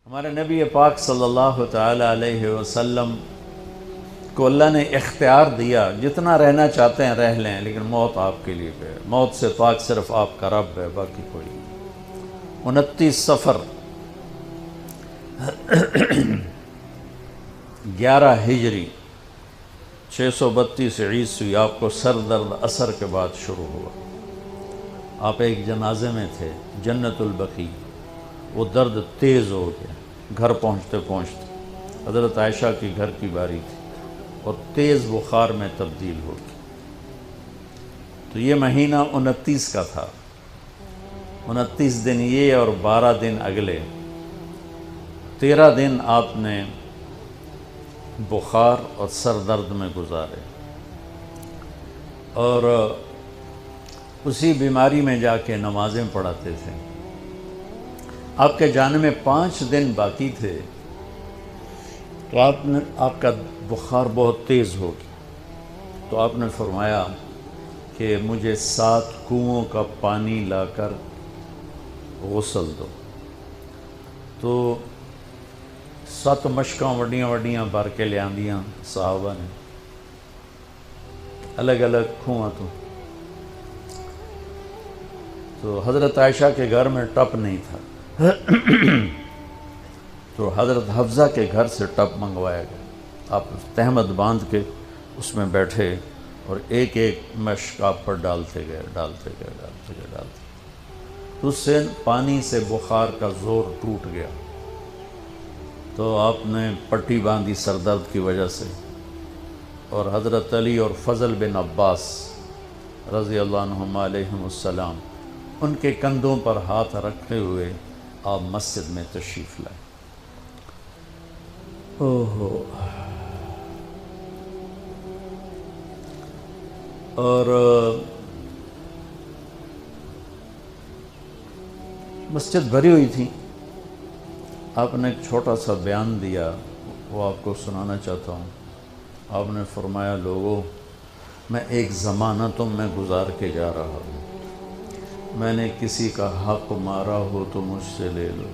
ہمارے نبی پاک صلی اللہ تعالی علیہ وسلم کو اللہ نے اختیار دیا، جتنا رہنا چاہتے ہیں رہ لیں، لیکن موت آپ کے لیے ہے، موت سے پاک صرف آپ کا رب ہے، باقی کوئی نہیں۔ 29 صفر 11 ہجری 632 عیسوی آپ کو سر درد عصر کے بعد شروع ہوا۔ آپ ایک جنازے میں تھے، جنت البقیع، وہ درد تیز ہو گیا، گھر پہنچتے پہنچتے حضرت عائشہ کی گھر کی باری تھی اور تیز بخار میں تبدیل ہو گئی۔ تو یہ مہینہ 29 کا تھا، 29 دن یہ اور 12 دن اگلے، 13 دن آپ نے بخار اور سر درد میں گزارے، اور اسی بیماری میں جا کے نمازیں پڑھاتے تھے۔ آپ کے جانے میں 5 دن باقی تھے تو آپ کا بخار بہت تیز ہو گیا، تو آپ نے فرمایا کہ مجھے 7 کنوؤں کا پانی لا کر غسل دو۔ تو 7 مشکاں وڈیاں وڈیاں بھر کے لے آندیاں صحابہ نے، الگ الگ کنواں تو حضرت عائشہ کے گھر میں ٹپ نہیں تھا، تو حضرت حفصہ کے گھر سے ٹپ منگوایا گیا۔ آپ تہمت باندھ کے اس میں بیٹھے اور ایک ایک مشک آپ پر ڈالتے گئے تو اس سے پانی سے بخار کا زور ٹوٹ گیا۔ تو آپ نے پٹی باندھی سر درد کی وجہ سے، اور حضرت علی اور فضل بن عباس رضی اللہ عنہما علیہم السلام ان کے کندھوں پر ہاتھ رکھے ہوئے آپ مسجد میں تشریف لائے۔ اور مسجد بھری ہوئی تھی۔ آپ نے ایک چھوٹا سا بیان دیا، وہ آپ کو سنانا چاہتا ہوں۔ آپ نے فرمایا، لوگوں، میں ایک زمانہ تم میں گزار کے جا رہا ہوں، میں نے کسی کا حق مارا ہو تو مجھ سے لے لو،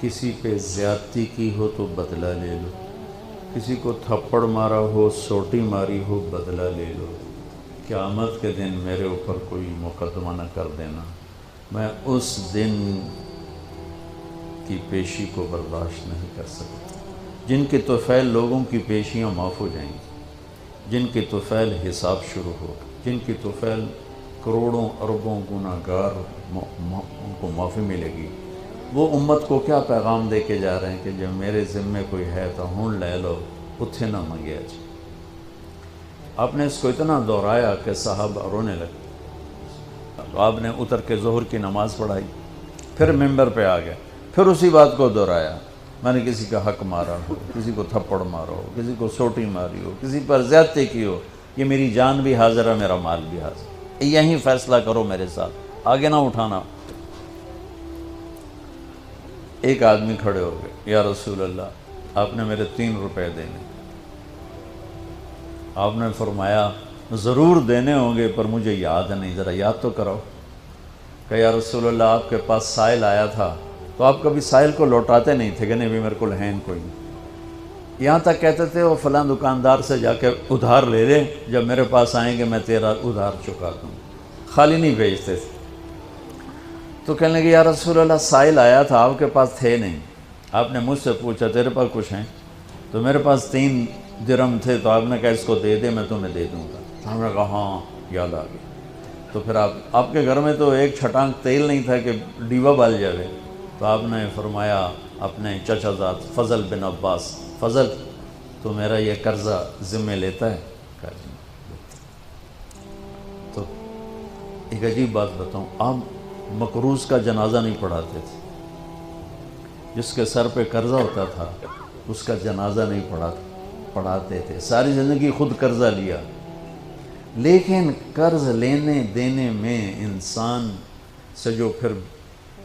کسی پہ زیادتی کی ہو تو بدلہ لے لو، کسی کو تھپڑ مارا ہو، سوٹی ماری ہو، بدلہ لے لو، قیامت کے دن میرے اوپر کوئی مقدمہ نہ کر دینا، میں اس دن کی پیشی کو برداشت نہیں کر سکتا۔ جن کے طفیل لوگوں کی پیشیاں معاف ہو جائیں گی، جن کے طفیل حساب شروع ہو، جن کی طفیل کروڑوں اربوں گناہگار ان کو معافی ملے گی، وہ امت کو کیا پیغام دے کے جا رہے ہیں کہ جب میرے ذمے کوئی ہے تو ہون لے لو، اتھے نہ منگیا جی۔ آپ نے اس کو اتنا دہرایا کہ صحابہ رونے لگے۔ تو آپ نے اتر کے ظہر کی نماز پڑھائی، پھر ممبر پہ آ گئے، پھر اسی بات کو دہرایا، میں نے کسی کا حق مارا ہو، کسی کو تھپڑ مارا ہو، کسی کو سوٹی ماری ہو، کسی پر زیادتی کی ہو، یہ میری جان بھی حاضر ہے، میرا مال بھی حاضر ہے، یہیں فیصلہ کرو میرے ساتھ، آگے نہ اٹھانا۔ ایک آدمی کھڑے ہو گئے، یا رسول اللہ، آپ نے میرے 3 روپے دینے۔ آپ نے فرمایا، ضرور دینے ہوں گے پر مجھے یاد نہیں، ذرا یاد تو کرو۔ کہ یا رسول اللہ، آپ کے پاس سائل آیا تھا تو آپ کبھی سائل کو لوٹاتے نہیں تھے کہ نہیں بھی میرے کو ہیں کوئی نہیں، یہاں تک کہتے تھے وہ فلاں دکاندار سے جا کے ادھار لے لے، جب میرے پاس آئیں گے میں تیرا ادھار چکا دوں، خالی نہیں بھیجتے تھے۔ تو کہنے لگے، یا رسول اللہ، سائل آیا تھا، آپ کے پاس تھے نہیں، آپ نے مجھ سے پوچھا تیرے پاس کچھ ہیں؟ تو میرے پاس 3 درہم تھے، تو آپ نے کہا اس کو دے دے، میں تمہیں دے دوں گا۔ ہم نے کہا ہاں، یاد آ گیا۔ تو پھر آپ کے گھر میں تو ایک چھٹانک تیل نہیں تھا کہ ڈیبا بال جائے، تو آپ نے فرمایا اپنے چچا زاد فضل بن عباس، فضل تو میرا یہ قرضہ ذمہ لیتا ہے؟ کہا جی۔ تو ایک عجیب بات بتاؤں، آپ مقروض کا جنازہ نہیں پڑھاتے تھے، جس کے سر پہ قرضہ ہوتا تھا اس کا جنازہ نہیں پڑھاتے تھے، ساری زندگی خود قرضہ لیا، لیکن قرض لینے دینے میں انسان سے جو پھر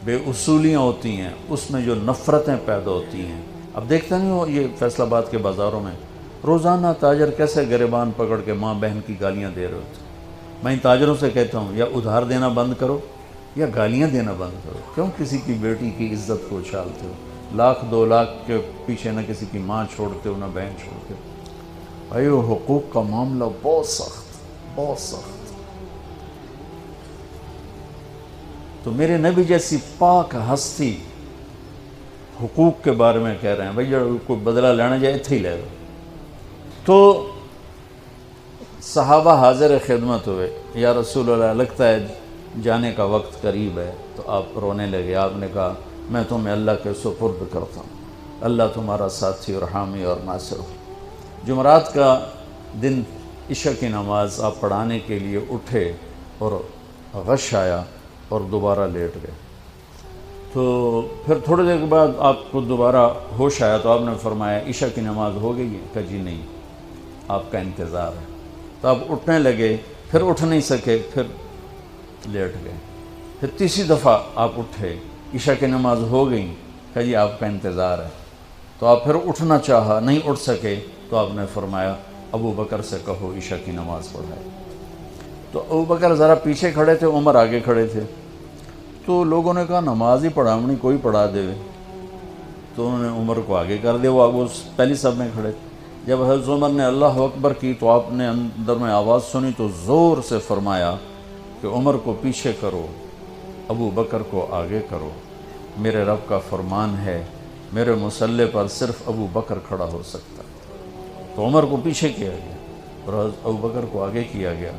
بے اصولیاں ہوتی ہیں، اس میں جو نفرتیں پیدا ہوتی ہیں۔ اب دیکھتے نہیں ہو یہ فیصل آباد کے بازاروں میں روزانہ تاجر کیسے گریبان پکڑ کے ماں بہن کی گالیاں دے رہے ہوتے ہیں۔ میں ان تاجروں سے کہتا ہوں، یا ادھار دینا بند کرو یا گالیاں دینا بند کرو، کیوں کسی کی بیٹی کی عزت کو اچھالتے ہو؟ لاکھ 2 لاکھ کے پیچھے نہ کسی کی ماں چھوڑتے ہو نہ بہن چھوڑتے ہو۔ بھائی وہ حقوق کا معاملہ بہت سخت، بہت سخت۔ تو میرے نبی جیسی پاک ہستی حقوق کے بارے میں کہہ رہے ہیں بھائی جو کوئی بدلہ لینا جائے اتھے ہی لے لو۔ تو صحابہ حاضر خدمت ہوئے، یا رسول اللہ لگتا ہے جانے کا وقت قریب ہے۔ تو آپ رونے لگے، آپ نے کہا میں تمہیں اللہ کے سپرد کرتا ہوں، اللہ تمہارا ساتھی اور حامی اور ناصر ہو۔ جمعرات کا دن عشاء کی نماز آپ پڑھانے کے لیے اٹھے اور غش آیا اور دوبارہ لیٹ گئے۔ تو پھر تھوڑی دیر کے بعد آپ کو دوبارہ ہوش آیا تو آپ نے فرمایا عشاء کی نماز ہو گئی ہے؟ کہا جی نہیں، آپ کا انتظار ہے۔ تو آپ اٹھنے لگے، پھر اٹھ نہیں سکے، پھر لیٹ گئے۔ پھر تیسری دفعہ آپ اٹھے، عشاء کی نماز ہو گئی، کہا جی آپ کا انتظار ہے۔ تو آپ پھر اٹھنا چاہا، نہیں اٹھ سکے، تو آپ نے فرمایا ابو بکر سے کہو عشاء کی نماز پڑھائے۔ تو ابو بکر ذرا پیچھے کھڑے تھے، عمر آگے کھڑے تھے۔ تو لوگوں نے کہا نماز ہی پڑھاونی، کوئی پڑھا دے۔ تو انہوں نے عمر کو آگے کر دیا، وہ پہلی صف میں کھڑے تھے۔ جب حضرت عمر نے اللہ اکبر کی تو آپ نے اندر میں آواز سنی تو زور سے فرمایا کہ عمر کو پیچھے کرو، ابو بکر کو آگے کرو، میرے رب کا فرمان ہے میرے مصلی پر صرف ابو بکر کھڑا ہو سکتا ہے۔ تو عمر کو پیچھے کیا گیا اور ابو بکر کو آگے کیا گیا۔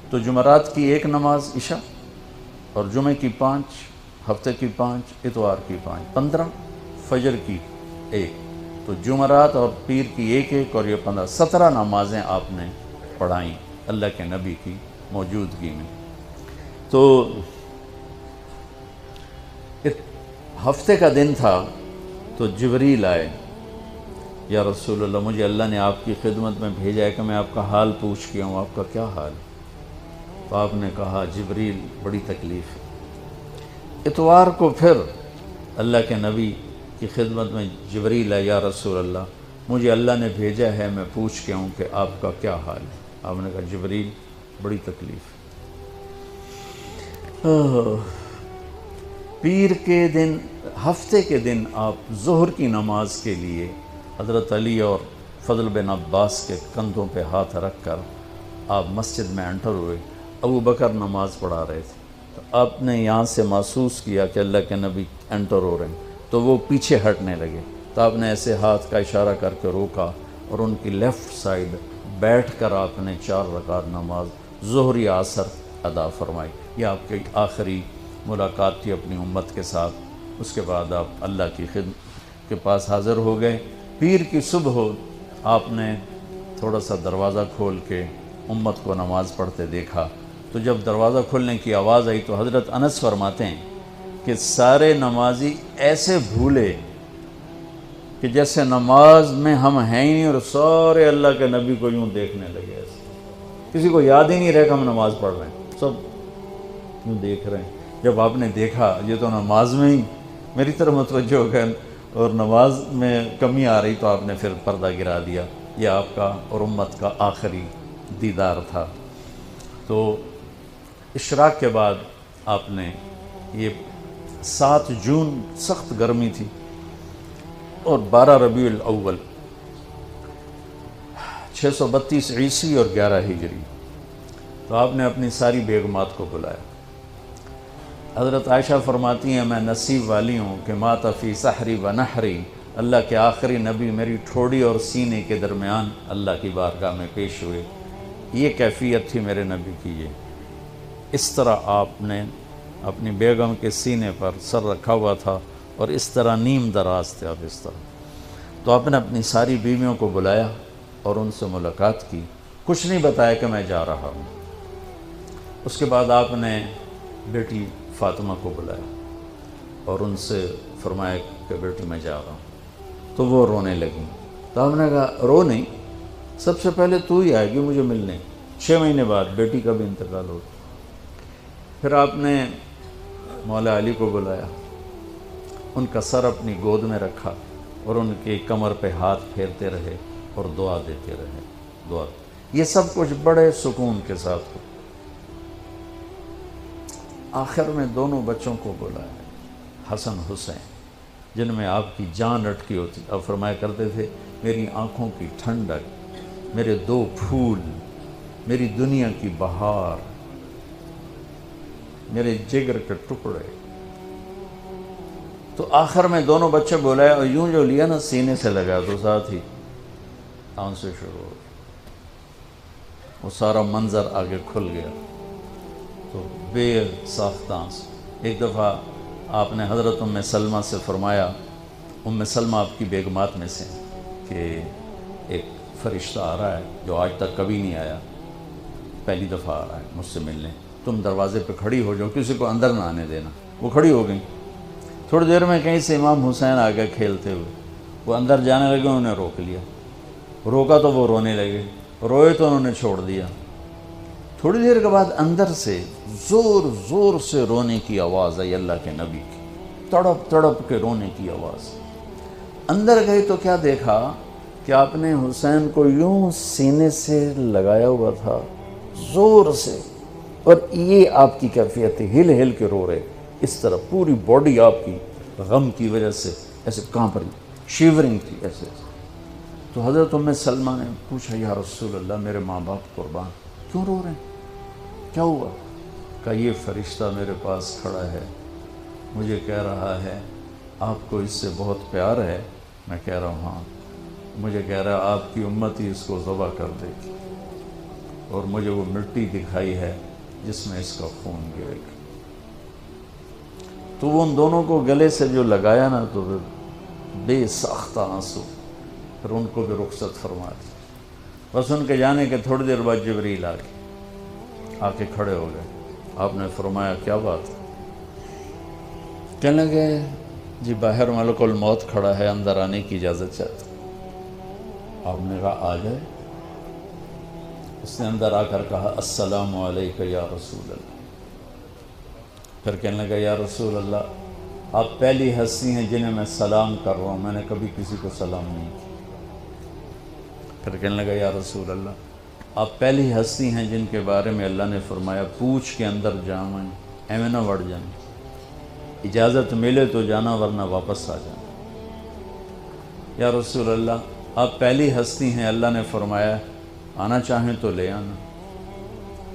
تو جمعرات کی 1 نماز عشاء، اور جمعہ کی 5، ہفتے کی 5، اتوار کی 5، 15، فجر کی 1۔ تو جمعرات اور پیر کی 1 اور یہ 15، 17 نمازیں آپ نے پڑھائیں اللہ کے نبی کی موجودگی میں۔ تو ہفتے کا دن تھا تو جبریل آئے، یا رسول اللہ مجھے اللہ نے آپ کی خدمت میں بھیجا ہے کہ میں آپ کا حال پوچھ کے ہوں، آپ کا کیا حال ہے؟ تو آپ نے کہا جبریل بڑی تکلیف ہے۔ اتوار کو پھر اللہ کے نبی کی خدمت میں جبریل آئے، یا رسول اللہ مجھے اللہ نے بھیجا ہے میں پوچھ کے ہوں کہ آپ کا کیا حال ہے؟ آپ نے کہا جبریل بڑی تکلیف ہے۔ پیر کے دن، ہفتے کے دن آپ ظہر کی نماز کے لیے حضرت علی اور فضل بن عباس کے کندھوں پہ ہاتھ رکھ کر آپ مسجد میں انٹر ہوئے۔ ابو بکر نماز پڑھا رہے تھے، تو آپ نے یہاں سے محسوس کیا کہ اللہ کے نبی انٹر ہو رہے ہیں، تو وہ پیچھے ہٹنے لگے۔ تو آپ نے ایسے ہاتھ کا اشارہ کر کے روکا اور ان کی لیفٹ سائڈ بیٹھ کر آپ نے 4 رکعت نماز ظہر یا عصر ادا فرمائی۔ یہ آپ کی آخری ملاقات تھی اپنی امت کے ساتھ۔ اس کے بعد آپ اللہ کی خدمت کے پاس حاضر ہو گئے۔ پیر کی صبح ہو، آپ نے تھوڑا سا دروازہ کھول کے امت کو نماز پڑھتے دیکھا۔ تو جب دروازہ کھولنے کی آواز آئی تو حضرت انس فرماتے ہیں کہ سارے نمازی ایسے بھولے کہ جیسے نماز میں ہم ہیں ہی نہیں، اور سارے اللہ کے نبی کو یوں دیکھنے لگے۔ ایسے کسی کو یاد ہی نہیں رہے کہ ہم نماز پڑھ رہے ہیں، سب یوں دیکھ رہے ہیں۔ جب آپ نے دیکھا یہ تو نماز میں ہی میری طرف متوجہ ہو گئے اور نماز میں کمی آ رہی، تو آپ نے پھر پردہ گرا دیا۔ یہ آپ کا اور امت کا آخری دیدار تھا۔ تو اشراق کے بعد آپ نے یہ 7 جون سخت گرمی تھی اور 12 ربیع الاول 632 عیسوی اور 11 ہجری، تو آپ نے اپنی ساری بیگمات کو بلایا۔ حضرت عائشہ فرماتی ہیں میں نصیب والی ہوں کہ مات فی سحری و نحری، اللہ کے آخری نبی میری ٹھوڑی اور سینے کے درمیان اللہ کی بارگاہ میں پیش ہوئے۔ یہ کیفیت تھی میرے نبی کی۔ یہ اس طرح آپ نے اپنی بیگم کے سینے پر سر رکھا ہوا تھا اور اس طرح نیم دراز تھے آپ، اس طرح۔ تو آپ نے اپنی ساری بیویوں کو بلایا اور ان سے ملاقات کی، کچھ نہیں بتایا کہ میں جا رہا ہوں۔ اس کے بعد آپ نے بیٹی فاطمہ کو بلایا اور ان سے فرمایا کہ بیٹی میں جا رہا ہوں۔ تو وہ رونے لگیں۔ تو آپ نے کہا رو نہیں، سب سے پہلے تو ہی آئے گی مجھے ملنے۔ 6 مہینے بعد بیٹی کا بھی انتقال ہو۔ پھر آپ نے مولا علی کو بلایا، ان کا سر اپنی گود میں رکھا اور ان کی کمر پہ ہاتھ پھیرتے رہے اور دعا دیتے رہے، دعا۔ یہ سب کچھ بڑے سکون کے ساتھ ہو۔ آخر میں دونوں بچوں کو بلایا، حسن حسین، جن میں آپ کی جان اٹکی ہوتی. آپ فرمایا کرتے تھے میری آنکھوں کی ٹھنڈک، میرے 2 پھول، میری دنیا کی بہار، میرے جگر کے ٹکڑے. تو آخر میں دونوں بچے بولائے اور یوں جو لیا نا سینے سے لگا تو ساتھ ہی آنسو شروع ہو گئے. وہ سارا منظر آگے کھل گیا تو بے ساختہ آنسو. ایک دفعہ آپ نے حضرت ام سلمہ سے فرمایا، ام سلمہ آپ کی بیگمات میں سے، کہ ایک فرشتہ آ رہا ہے جو آج تک کبھی نہیں آیا، پہلی دفعہ آ رہا ہے مجھ سے ملنے، تم دروازے پہ کھڑی ہو جاؤ، کسی کو اندر نہ آنے دینا. وہ کھڑی ہو گئیں. تھوڑی دیر میں کہیں سے امام حسین آ گئے کھیلتے ہوئے. وہ اندر جانے لگے، انہوں نے روک لیا. روکا تو وہ رونے لگے، روئے تو انہوں نے چھوڑ دیا. تھوڑی دیر کے بعد اندر سے زور زور سے رونے کی آواز آئی اللہ کے نبی کی، تڑپ تڑپ کے رونے کی آواز. اندر گئے تو کیا دیکھا کہ آپ نے حسین کو یوں سینے سے لگایا ہوا تھا زور سے، اور یہ آپ کی کیفیت تھی، ہل ہل کے رو رہے اس طرح، پوری باڈی آپ کی غم کی وجہ سے ایسے کانپ رہی، شیورنگ تھی ایسے. تو حضرت ام سلمہ نے پوچھا یا رسول اللہ میرے ماں باپ قربان، کیوں رو رہے ہیں، کیا ہوا؟ کہا یہ فرشتہ میرے پاس کھڑا ہے، مجھے کہہ رہا ہے آپ کو اس سے بہت پیار ہے. میں کہہ رہا ہوں ہاں. مجھے کہہ رہا ہے آپ کی امت ہی اس کو ذبح کر دے گی، اور مجھے وہ مٹی دکھائی ہے جس میں اس کا خون گرے گا. تو وہ ان دونوں کو گلے سے جو لگایا نا تو بے ساختہ آنسو، پھر ان کو بھی رخصت فرما دی. بس ان کے جانے کے تھوڑی دیر بعد جبریل آ کے کھڑے ہو گئے. آپ نے فرمایا کیا بات ہے؟ کہنے لگے جی باہر ملک الموت کھڑا ہے، اندر آنے کی اجازت چاہتا. آپ نے کہا آ جائے. اس نے اندر آ کر کہا السلام علیکم یا رسول اللہ. پھر کہنے لگا یا رسول اللہ آپ پہلی ہستی ہیں جنہیں میں سلام کر رہا ہوں، میں نے کبھی کسی کو سلام نہیں کیا. پھر کہنے لگا یا رسول اللہ آپ پہلی ہستی ہیں جن کے بارے میں اللہ نے فرمایا پوچھ کے اندر جامیں ایویں نہ وڑ جائیں، اجازت ملے تو جانا ورنہ واپس آ جانا. یا رسول اللہ آپ پہلی ہستی ہیں اللہ نے فرمایا آنا چاہیں تو لے آنا.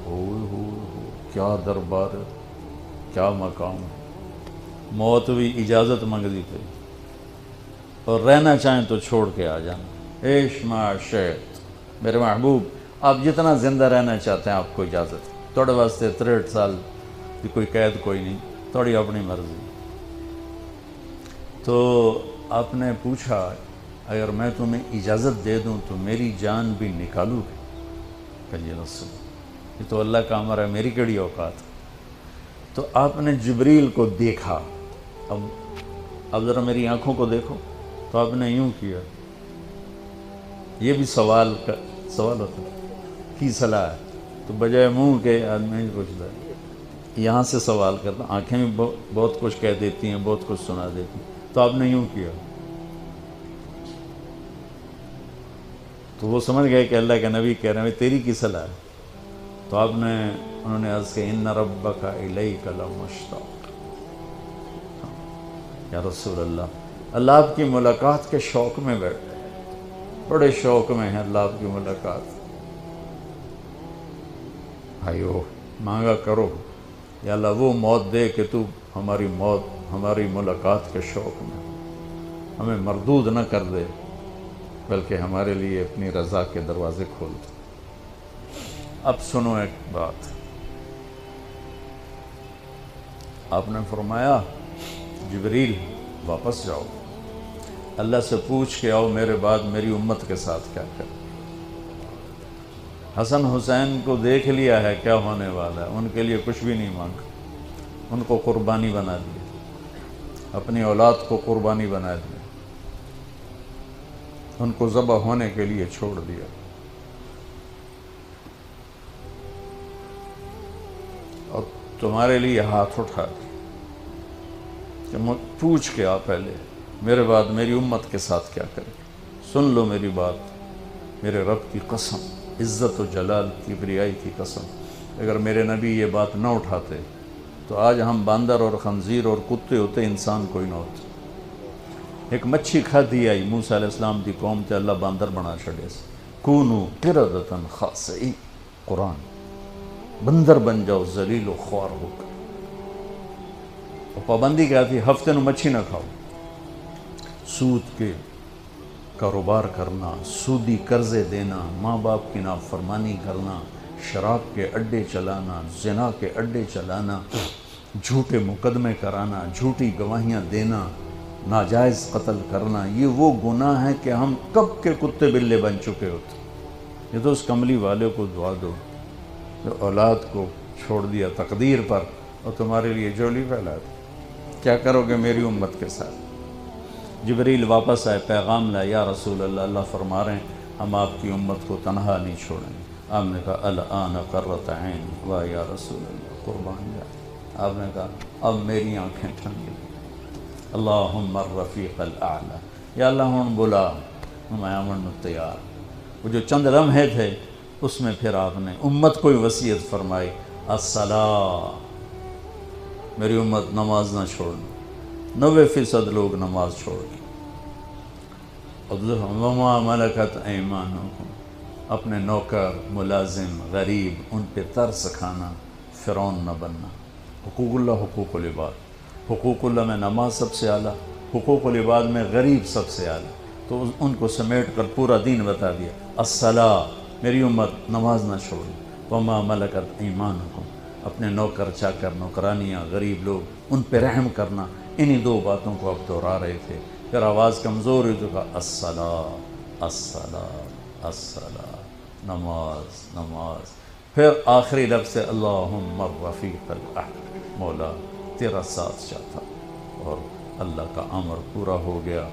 ہو کیا دربار، کیا مقام. موت بھی اجازت منگتی تھی، اور رہنا چاہیں تو چھوڑ کے آ جانا. عیش معاشیت میرے محبوب، آپ جتنا زندہ رہنا چاہتے ہیں آپ کو اجازت ہے. تھوڑے واسطے 63 سال کی کوئی قید کوئی نہیں، تھوڑی اپنی مرضی. تو آپ نے پوچھا اگر میں تمہیں اجازت دے دوں تو میری جان بھی نکالو گے؟ کہ جی رسول یہ تو اللہ کا امر ہے، میری کیڑی اوقات. تو آپ نے جبریل کو دیکھا. اب ذرا میری آنکھوں کو دیکھو. تو آپ نے یوں کیا. یہ بھی سوال ہوتا ہے کی صلاح ہے، تو بجائے منہ کے آدمی نہیں پوچھتا ہے، یہاں سے سوال کرتا. آنکھیں بھی بہت کچھ کہہ دیتی ہیں، بہت کچھ سنا دیتی ہیں. تو آپ نے یوں کیا. تو وہ سمجھ گئے کہ اللہ کے نبی کہہ رہے ہیں تیری کی صلاح ہے. تو انہوں نے عرض کہ ان ربک الیک لمشتاق. یا رسول اللہ آپ کی ملاقات کے شوق میں بیٹھے، بڑے شوق میں ہیں اللہ آپ کی ملاقات. بھائیو مانگا کرو یا اللہ وہ موت دے کہ تو ہماری ملاقات کے شوق میں ہمیں مردود نہ کر دے، بلکہ ہمارے لیے اپنی رضا کے دروازے کھول دے. اب سنو ایک بات. آپ نے فرمایا جبریل واپس جاؤ، اللہ سے پوچھ کے آؤ میرے بعد میری امت کے ساتھ کیا کرے. حسن حسین کو دیکھ لیا ہے کیا ہونے والا ہے، ان کے لیے کچھ بھی نہیں مانگا، ان کو قربانی بنا دیا، اپنی اولاد کو قربانی بنا دیا، ان کو ذبح ہونے کے لیے چھوڑ دیا. اور تمہارے لیے ہاتھ اٹھا دیا کہ پوچھ کے آ پہلے میرے بعد میری امت کے ساتھ کیا کرے. سن لو میری بات، میرے رب کی قسم، عزت و جلال کی کبریائی کی قسم، اگر میرے نبی یہ بات نہ اٹھاتے تو آج ہم باندر اور خنزیر اور کتے ہوتے، انسان کوئی نہ ہوتے. ایک مچھی کھادی آئی موسیٰ علیہ السلام دی قوم تے اللہ باندر بنا چھڑے سے کونو قردتن خاسئی قرآن بندر بن جاؤ ذلیل و خوار ہو کر. اور پابندی کیا تھی؟ ہفتے نو مچھی نہ کھاؤ. سود کے کاروبار کرنا، سودی قرضے دینا، ماں باپ کی نافرمانی کرنا، شراب کے اڈے چلانا، زنا کے اڈے چلانا، جھوٹے مقدمے کرانا، جھوٹی گواہیاں دینا، ناجائز قتل کرنا، یہ وہ گناہ ہیں کہ ہم کب کے کتے بلے بن چکے ہوتے. یہ تو اس کملی والے کو دعا دو جو اولاد کو چھوڑ دیا تقدیر پر اور تمہارے لیے جولی پھیلا دی. کیا کرو گے میری امت کے ساتھ؟ جبریل واپس آئے، پیغام لائے، یا رسول اللہ، اللہ فرما رہے ہیں ہم آپ کی امت کو تنہا نہیں چھوڑیں گے. آپ نے کہا الآن قرۃ عین، واہ یا رسول اللہ، قربان جائے. آپ نے کہا اب میری آنکھیں ٹھنڈی. اللہم الرفیق الاعلی، یا اللہ ہوں بلا میں آمن تیار. وہ جو چند لمحے تھے اس میں پھر آپ نے امت کو وصیت فرمائی، الصلاۃ، میری امت نماز نہ چھوڑنا. 90% لوگ نماز چھوڑ گئے. وما ملکت ایمانکم، اپنے نوکر، ملازم، غریب، ان پہ ترس کھانا، فرعون نہ بننا. حقوق اللہ، حقوق العباد. حقوق اللہ میں نماز سب سے اعلیٰ، حقوق العباد میں غریب سب سے اعلیٰ. تو ان کو سمیٹ کر پورا دین بتا دیا. الصلاۃ، میری امت نماز نہ چھوڑے. وما ملکت ایمانکم، اپنے نوکر چاکر، نوکرانیاں، غریب لوگ، ان پہ رحم کرنا. انہی دو باتوں کو اب دہرا رہے تھے. پھر آواز کمزور ہوئی تو کہا الصلاۃ، الصلاۃ، الصلاۃ، نماز، نماز. پھر آخری لفظ سے اللہم الرفیق الاعلی، مولا تیرا ساتھ چاہتا. اور اللہ کا امر پورا ہو گیا.